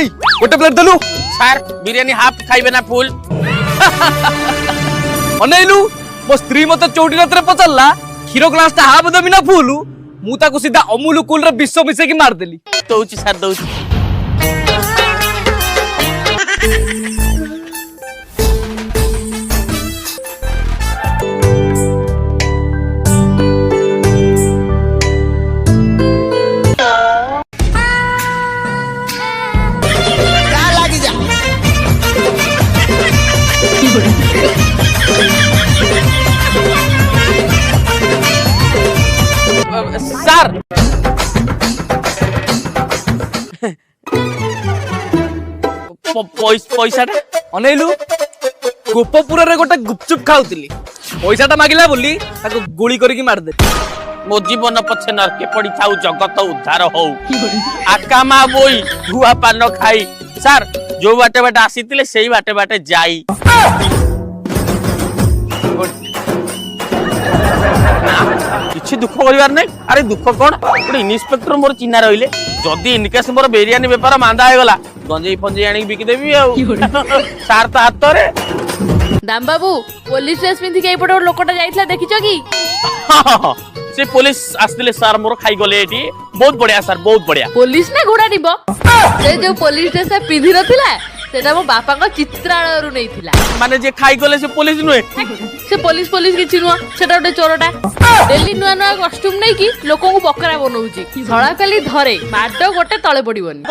भाई गोटे प्लेट देलु सर बिरियानी हाफ खाइबे ना फुल अनैलु मो स्त्री मते चौटी रात रे पचल्ला क्षीर ग्लास ता हाफ देमी ना फुल मु ताको सीधा अमूल कूल रे विष मिसे की मार देली दउची सर दउची सर पैसा अनैलु गोपपुर रे गोटे गुपचुप खाउतली पैसाटा मागिला बोली ताको गोली करके मार दे मो जीवन पछे नरके पड़ी थाउ जगत उद्धार हो आकामा बोई धुआ पान खाई सर जो बाटे बाटे आसीतिले सेही बाटे बाटे जाई किछि दुख करिवार नै अरे दुख कोन गोटे इन्स्पेक्टर मोर चिन्हा रहिले जदी इनकेस मोर बिरियानी व्यापार मांदा हे गला गंजेई फंजेई आनी बिकी देबी आ सार त हाथ रे दाम बाबू पुलिस ड्रेस पिंधि के एपटे लोकटा जाइतला देखिছো की से पुलिस आस्तिले सर मोर खाई गले एटी बहुत बढ़िया सर बहुत बढ़िया पुलिस ना घोड़ा निबो से जो पुलिस ड्रेस पिंधि नथिला सेटा मो बापा को चित्रालय रु नैथिला माने जे खाई गले से पुलिस नुए से पुलिस किछि नुआ सेटा ओटे चोरटा डेली नुआ नुआ कॉस्ट्यूम नै की लोको को बकरा बनौची सळा खाली धरे माडो गोटे तळे पड़िबनी